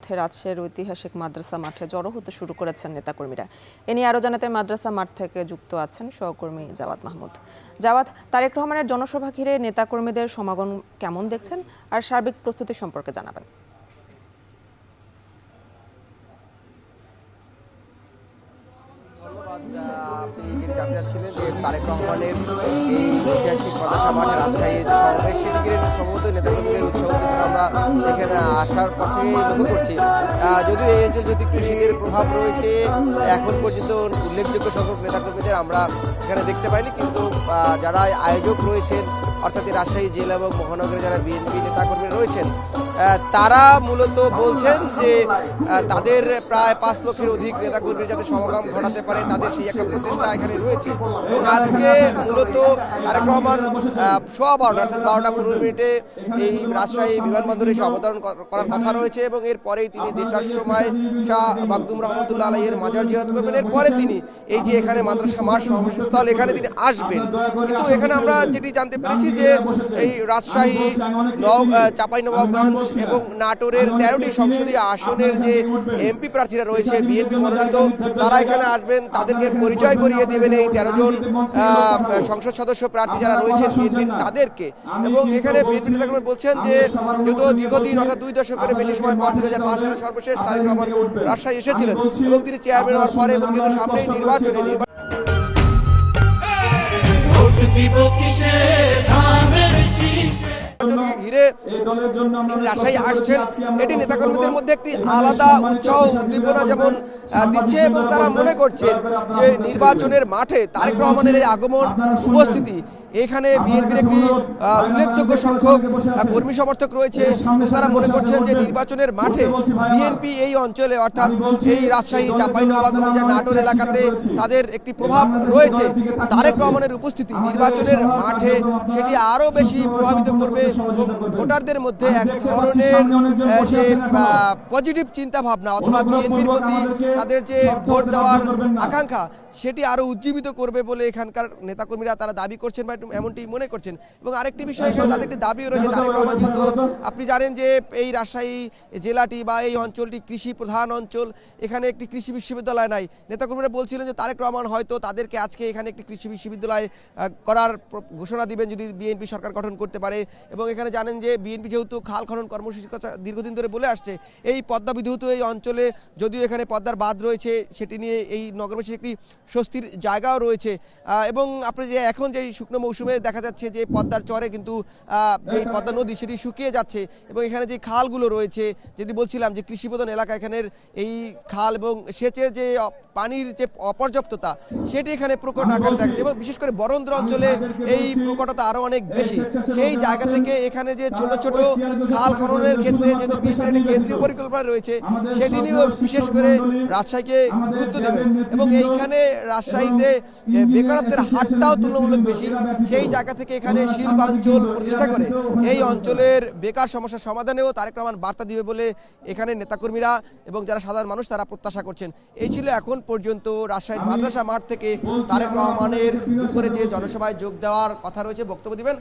রাজশাহীর ঐতিহাসিক মাদ্রাসা মাঠে জড়ো হতে শুরু করেছেন নেতাকর্মীরা। এ নিয়ে আরও জানাতে মাদ্রাসা মাঠ থেকে যুক্ত আছেন সহকর্মী জাওয়াদ মাহমুদ। জাওয়াদ, তারেক রহমানের জনসভা ঘিরে নেতাকর্মীদের সমাগম কেমন দেখছেন আর সার্বিক প্রস্তুতি সম্পর্কে জানাবেন। আপনি যেটি জানতে চাচ্ছিলেন যে তারেক রহমানের এই ঐতিহাসিক মাদ্রাসা মাঠে রাজশাহীর সমাবেশ সেদিকে সম্ভবত নেতাকর্মীদের উৎসাহ আমরা এখানে আসার পর থেকেই লক্ষ্য করছি। যদিও এই অঞ্চল যদি কৃষিদের প্রভাব রয়েছে, এখন পর্যন্ত উল্লেখযোগ্য সংখ্যক নেতাকর্মীদের আমরা এখানে দেখতে পাইনি, কিন্তু যারা আয়োজক রয়েছেন অর্থাৎ রাজশাহী জেলা এবং মহানগরে যারা বিএনপি নেতাকর্মী রয়েছেন তারা মূলত বলছেন যে তাদের প্রায় 5 লক্ষের অধিক নেতাকর্মী যাতে সমাগম ঘটাতে পারে তাদের সেই একটা প্রচেষ্টা এখানে রয়েছে। এবং আজকে মূলত তারেক রহমান 12:15 অর্থাৎ 12:15 এই রাজশাহী বিমানবন্দরে এসে অবতরণ করার কথা রয়েছে এবং এরপরেই তিনি 1:30টার সময় শাহ মাকদুম রহমতুল্লাহ আলাইহির মাজার জিয়ারত করবেন। এরপরে তিনি এই যে এখানে মাদ্রাসা মাঠ সমাবেশস্থল এখানে তিনি আসবেন। কিন্তু এখানে আমরা যেটি জানতে পেরেছি যে এই রাজশাহী, চাঁপাইনবাবগঞ্জ এবং নাটোরের 13টি সংসদীয় আসনের যে এমপি প্রার্থীরা রয়েছে বিএনপি মনোনীত, তারা এখানে আসবেন, তাদেরকে পরিচয় করিয়ে দেবেন এই 13 জন সংসদ সদস্য প্রার্থী যারা রয়েছেন বিএনপি তাদেরকে। এবং এখানে বিএনপি নেতাকর্মী বলছেন যে যত দীর্ঘদিন অর্থাৎ 2 দশকের বেশি সময় পর 2005 সালে সর্বশেষ তারেক রহমান রাজশাহী এসেছিলেন এবং তিনি চেয়ারম্যান হওয়ার পরে এবং কিন্তু সামনেই নির্বাচনে ঘিরে রাজশাহী আসছেন, এটি নেতাকর্মীদের মধ্যে একটি আলাদা উৎসাহ উদ্দীপনা যেমন দিচ্ছে এবং তারা মনে করছেন যে নির্বাচনের মাঠে তারেক রহমানের এই আগমন উপস্থিতি এখানে বিএনপির একটি উল্লেখযোগ্য সংখ্যক কর্মী সমর্থক রয়েছে। তারা মনে করছেন যে নির্বাচনের মাঠে বিএনপি এই অঞ্চলে অর্থাৎ এই রাজশাহী, চাঁপাইনবাবগঞ্জ, নাটোর এলাকাতে তাদের একটি প্রভাব রয়েছে। তারেক রহমানের উপস্থিতি নির্বাচনের মাঠে সেটি আরো বেশি প্রভাবিত করবে। ভোটারদের মধ্যে এক ধরনের যে পজিটিভ চিন্তা ভাবনা অথবা বিএনপির প্রতি তাদের যে ভোট দেওয়ার আকাঙ্ক্ষা সেটি আরো উজ্জীবিত করবে বলে এখানকার নেতাকর্মীরা তারা দাবি করছেন বা এমনটি মনে করছেন। এবং আরেকটি বিষয় এখানে তাদের একটি দাবিও রয়েছে। তারেক রহমান যেহেতু আপনি জানেন যে এই রাজশাহী জেলাটি বা এই অঞ্চলটি কৃষি প্রধান অঞ্চল, এখানে একটি কৃষি বিশ্ববিদ্যালয় নাই। নেতাকর্মীরা বলছিলেন যে তারেক রহমান হয়তো তাদেরকে আজকে এখানে একটি কৃষি বিশ্ববিদ্যালয় করার ঘোষণা দিবেন যদি বিএনপি সরকার গঠন করতে পারে। এবং এখানে জানেন যে বিএনপি যেহেতু খাল খনন কর্মসূচির কথা দীর্ঘদিন ধরে বলে আসছে, এই পদ্মা বিধৌত এই অঞ্চলে যদিও এখানে পদ্মার বাঁধ রয়েছে সেটি নিয়ে এই নগরবাসীর একটি স্বস্তির জায়গাও রয়েছে। এবং আপনি যে এখন যে শুকনো মৌসুমে দেখা যাচ্ছে যে পদ্মার চরে কিন্তু এই পদ্মা নদী সেটি শুকিয়ে যাচ্ছে এবং এখানে যে খালগুলো রয়েছে যেটি বলছিলাম যে কৃষিপ্রধান এলাকা, এখানের এই খাল এবং সেচের যে পানির যে অপর্যাপ্ততা সেটি এখানে প্রকট আকারে দেখা যাচ্ছে এবং বিশেষ করে বরেন্দ্র অঞ্চলে এই প্রকটতা আরো অনেক বেশি। সেই জায়গা থেকে এখানে যে ছোট ছোট খাল খননের ক্ষেত্রে যেহেতু কেন্দ্রীয় পরিকল্পনা রয়েছে সেটি নিয়েও বিশেষ করে রাজশাহীকে গুরুত্ব দেবে। এবং এইখানে রাজশাহীতে বেকারত্বের হারটাও তুলনামূলক বেশি, সেই জায়গা থেকে এখানে শিল্পাঞ্চল প্রতিষ্ঠা করে এই অঞ্চলের বেকার সমস্যার সমাধানেও তারেক রহমান বার্তা দিবে বলে এখানে নেতাকর্মীরা এবং যারা সাধারণ মানুষ তারা প্রত্যাশা করছেন। এই ছিল এখন পর্যন্ত রাজশাহীর মাদ্রাসা মাঠ থেকে তারেক রহমানের উপরে যে জনসভায় যোগ দেওয়ার কথা রয়েছে, বক্তব্য দিবেন।